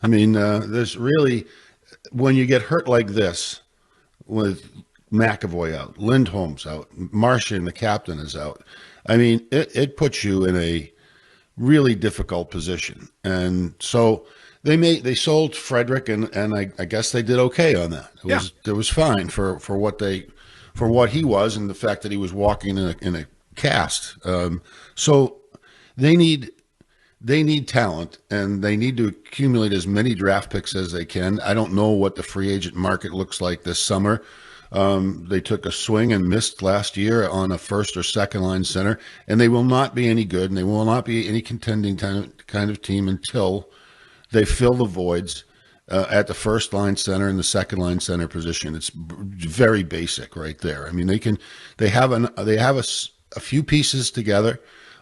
I mean, there's really, when you get hurt like this, with McAvoy out, Lindholm's out, Marchand, the captain, is out. I mean, it puts you in a really difficult position. And so they sold Frederic, and I guess they did okay on that. It was fine for what he was, and the fact that he was walking in a cast. So they need talent, and they need to accumulate as many draft picks as they can. I don't know what the free agent market looks like this summer. They took a swing and missed last year on a first or second line center, and they will not be any good, and they will not be any contending kind of team until they fill the voids at the first line center and the second line center position. It's very basic right there. I mean, they have a few pieces together,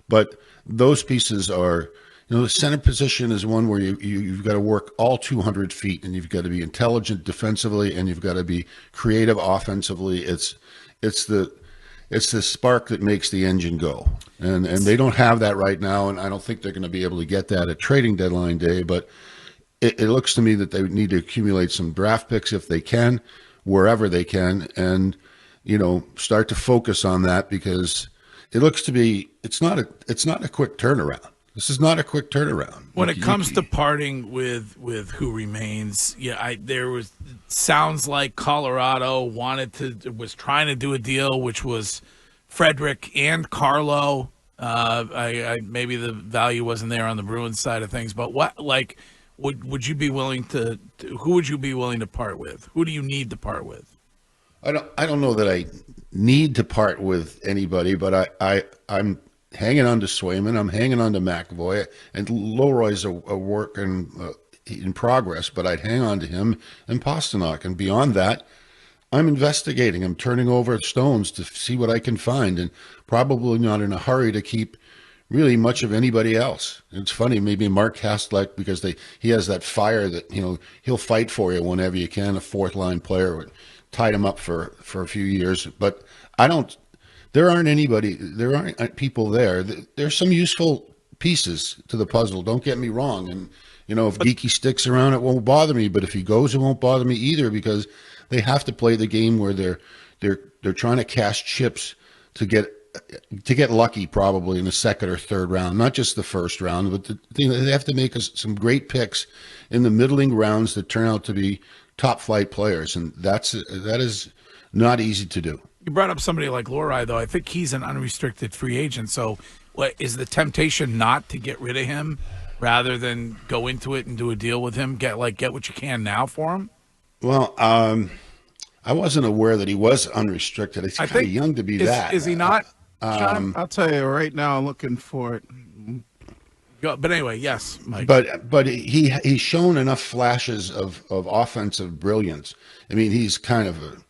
but those pieces are, the center position is one where you've got to work all 200 feet, and you've got to be intelligent defensively, and you've got to be creative offensively. It's the spark that makes the engine go, and they don't have that right now, and I don't think they're going to be able to get that at trading deadline day. But it looks to me that they need to accumulate some draft picks if they can, wherever they can, and start to focus on that, because it looks to be it's not a quick turnaround. This is not a quick turnaround. When it comes to parting with who remains, sounds like Colorado was trying to do a deal, which was Frederic and Carlo. Maybe the value wasn't there on the Bruins side of things, but would you be willing to? Who would you be willing to part with? Who do you need to part with? I don't know that I need to part with anybody, but I'm hanging on to Swayman. I'm hanging on to McAvoy, and Leroy's a work in progress, but I'd hang on to him and Pasternak. And beyond that, I'm investigating. I'm turning over stones to see what I can find, and probably not in a hurry to keep really much of anybody else. It's funny, maybe Mark Hastelek, because he has that fire that, he'll fight for you whenever you can, a fourth line player. Tied him up for a few years, but there aren't people there. There's some useful pieces to the puzzle, don't get me wrong. And if Geeky sticks around, it won't bother me, but if he goes, it won't bother me either, because they have to play the game where they're trying to cash chips to get lucky, probably in the second or third round, not just the first round, but they have to make some great picks in the middling rounds that turn out to be top flight players, and that is not easy to do. You brought up somebody like Lohrei, though. I think he's an unrestricted free agent. So, is the temptation not to get rid of him rather than go into it and do a deal with him? Get what you can now for him. Well, I wasn't aware that he was unrestricted. He's kind of young to be that. Is he not? I'll tell you right now. I'm looking for it. But anyway, yes, Mike. But he's shown enough flashes of offensive brilliance. I mean, he's kind of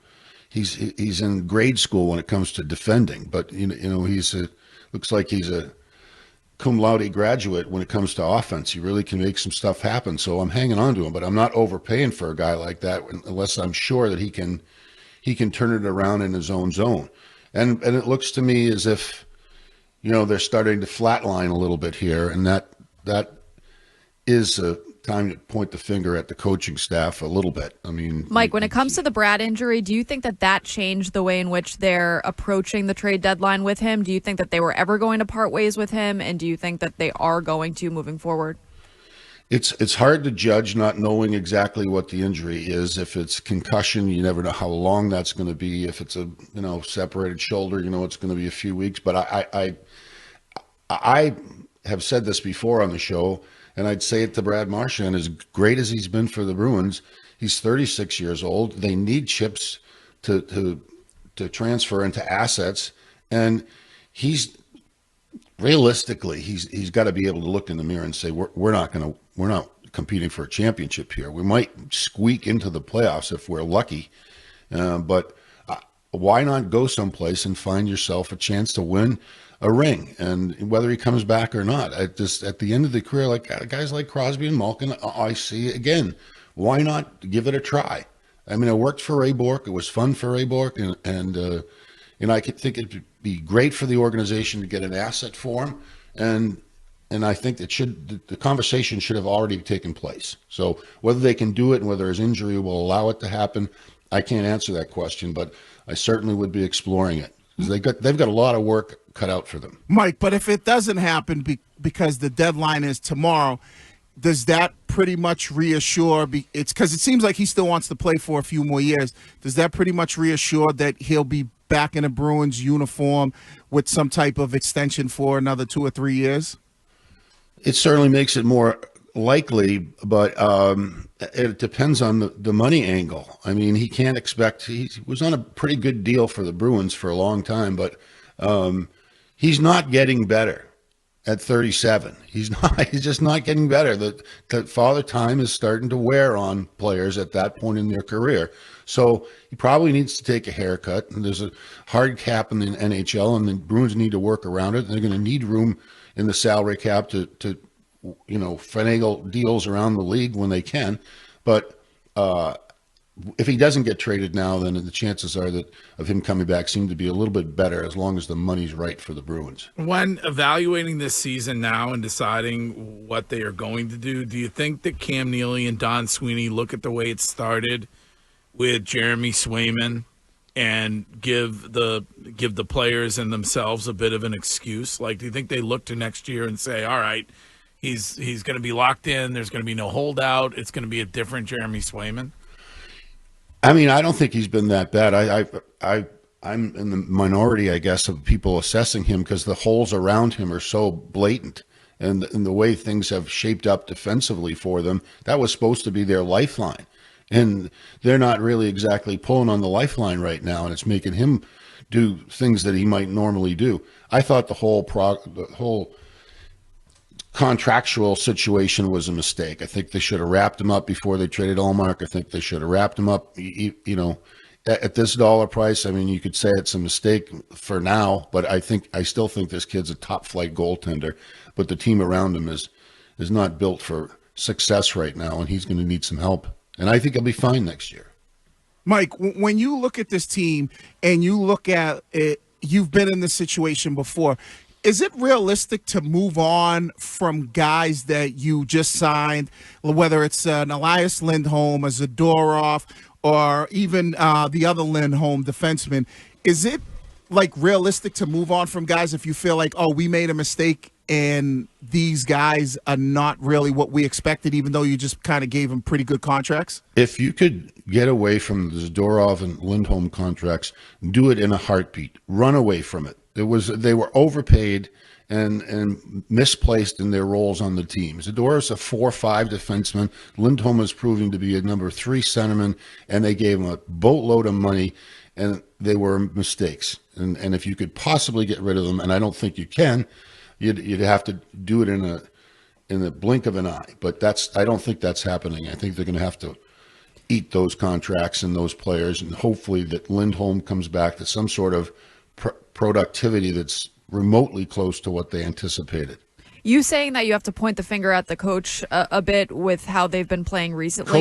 he's in grade school when it comes to defending. But looks like he's a cum laude graduate when it comes to offense. He really can make some stuff happen. So I'm hanging on to him, but I'm not overpaying for a guy like that unless I'm sure that he can turn it around in his own zone. And it looks to me as if, they're starting to flatline a little bit here, and that is a time to point the finger at the coaching staff a little bit. I mean, Mike, when it comes to the Brad injury, do you think that changed the way in which they're approaching the trade deadline with him? Do you think that they were ever going to part ways with him, and do you think that they are going to moving forward? It's hard to judge not knowing exactly what the injury is. If it's concussion, you never know how long that's going to be. If it's a separated shoulder, it's going to be a few weeks. But I have said this before on the show, and I'd say it to Brad Marchand, as great as he's been for the Bruins, he's 36 years old. They need chips to transfer into assets, and he's realistically he's got to be able to look in the mirror and say we're not competing for a championship here. We might squeak into the playoffs if we're lucky, but why not go someplace and find yourself a chance to win a ring? And whether he comes back or not, at the end of the career, like guys like Crosby and Malkin, I see again, why not give it a try? I mean, it worked for Ray Bourque. It was fun for Ray Bourque, and I could think it'd be great for the organization to get an asset for him. And and I think the conversation should have already taken place. So whether they can do it and whether his injury will allow it to happen, I can't answer that question, but I certainly would be exploring it because they've got a lot of work cut out for them. Mike, but if it doesn't happen because the deadline is tomorrow, does that pretty much reassure? It's because it seems like he still wants to play for a few more years. Does that pretty much reassure that he'll be back in a Bruins uniform with some type of extension for another 2 or 3 years? It certainly makes it more likely, but it depends on the money angle. I mean, he can't expect. He was on a pretty good deal for the Bruins for a long time, but he's not getting better at 37. He's not. He's just not getting better. The father time is starting to wear on players at that point in their career. So he probably needs to take a haircut. And there's a hard cap in the NHL, and the Bruins need to work around it. And they're going to need room in the salary cap to finagle deals around the league when they can. But if he doesn't get traded now, then the chances are that of him coming back seem to be a little bit better as long as the money's right for the Bruins. When evaluating this season now and deciding what they are going to do you think that Cam Neely and Don Sweeney look at the way it started with Jeremy Swayman and give the players and themselves a bit of an excuse? Like, do you think they look to next year and say, all right, he's going to be locked in, there's going to be no holdout, it's going to be a different Jeremy Swayman? I mean, I don't think he's been that bad. I'm in the minority, I guess, of people assessing him because the holes around him are so blatant, and the way things have shaped up defensively for them, that was supposed to be their lifeline. And they're not really exactly pulling on the lifeline right now, and it's making him do things that he might normally do. I thought the whole contractual situation was a mistake. I think they should have wrapped him up before they traded Allmark. I think they should have wrapped him up, at this dollar price. I mean, you could say it's a mistake for now, but I still think this kid's a top flight goaltender, but the team around him is not built for success right now, and he's going to need some help. And I think he'll be fine next year. Mike, when you look at this team and you look at it, you've been in this situation before. Is it realistic to move on from guys that you just signed, whether it's an Elias Lindholm, a Zadorov, or even the other Lindholm defenseman? Is it realistic to move on from guys if you feel like, oh, we made a mistake and these guys are not really what we expected, even though you just kind of gave them pretty good contracts? If you could get away from the Zadorov and Lindholm contracts, do it in a heartbeat. Run away from it. They were overpaid and misplaced in their roles on the team. Zadorov's a 4-5 defenseman. Lindholm is proving to be a number 3 centerman, and they gave him a boatload of money, and they were mistakes. And if you could possibly get rid of them, and I don't think you can, you'd have to do it in the blink of an eye. But I don't think that's happening. I think they're going to have to eat those contracts and those players, and hopefully that Lindholm comes back to some sort of productivity that's remotely close to what they anticipated. You saying that you have to point the finger at the coach a bit with how they've been playing recently?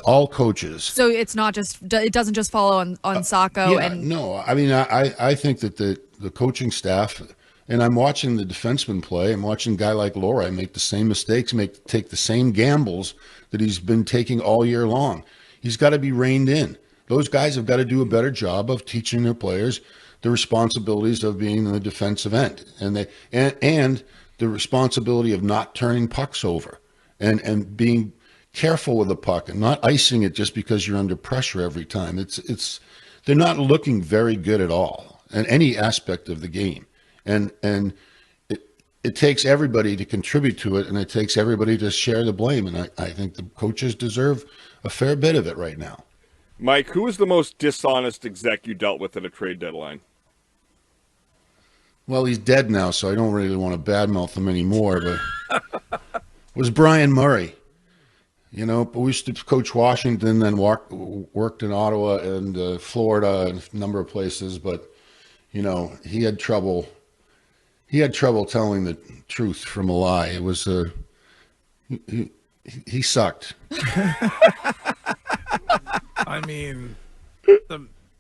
All coaches. So it's not just, it doesn't just follow on Sacco. No, I mean, I think that the coaching staff, and I'm watching the defenseman play, I'm watching a guy like Lohrei make the same mistakes, take the same gambles that he's been taking all year long. He's got to be reined in. Those guys have got to do a better job of teaching their players the responsibilities of being in the defensive end, and the responsibility of not turning pucks over, and being careful with the puck and not icing it just because you're under pressure every time. They're not looking very good at all in any aspect of the game, and it takes everybody to contribute to it, and it takes everybody to share the blame. And I think the coaches deserve a fair bit of it right now. Mike, who was the most dishonest exec you dealt with at a trade deadline? Well, he's dead now, so I don't really want to badmouth him anymore, but it was Brian Murray. But we used to coach Washington, then worked in Ottawa and Florida and a number of places, but, he had trouble telling the truth from a lie. It was he sucked. I mean,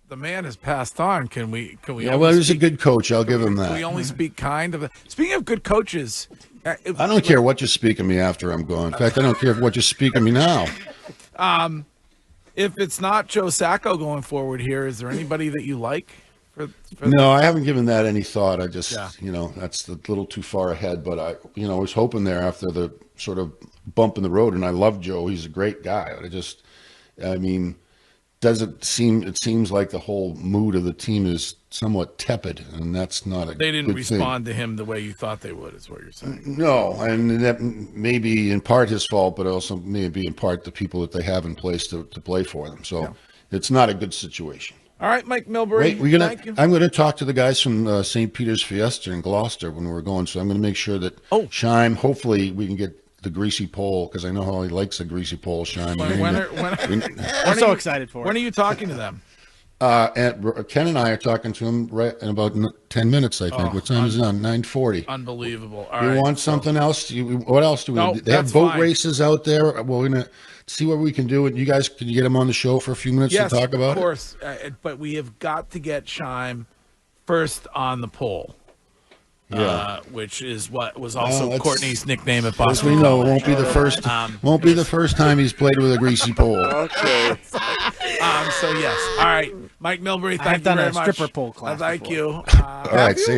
the man has passed on. Can we? Yeah, well, he was a good coach. I'll give him that. Can we only speak kind of? Speaking of good coaches, I don't care what you speak of me after I'm gone. In fact, I don't care what you speak of me now. If it's not Joe Sacco going forward here, is there anybody that you like? No, I haven't given that any thought. I just, that's a little too far ahead. But I was hoping there after the sort of bump in the road, and I love Joe. He's a great guy. It seems like the whole mood of the team is somewhat tepid, and that's not a They didn't good respond thing. to him the way you thought they would, is what you're saying. No, and that may be in part his fault, but also may be in part the people that they have in place to play for them. So it's not a good situation. All right, Mike Milbury. Thank you. I'm going to talk to the guys from St. Peter's Fiesta in Gloucester when we're going. So I'm going to make sure that Scheim, hopefully we can get the greasy pole, because I know how he likes a greasy pole, Scheim. I'm so excited for it. When are you talking to them? And Ken and I are talking to him right in about 10 minutes, I think. What time is it now? 9:40. Unbelievable. All you right, want something else? What else do we do? They have boat races out there. Well, we're going to see what we can do. And you guys, can you get them on the show for a few minutes to talk about it? Of course. But we have got to get Scheim first on the pole. Which is what was also Courtney's nickname at Boston. As we know, it won't be the first. Won't be the first time he's played with a greasy pole. Okay. So yes. All right, Mike Milbury. Thank you very much. I've done a stripper pole class. Thank you. All right. See ya.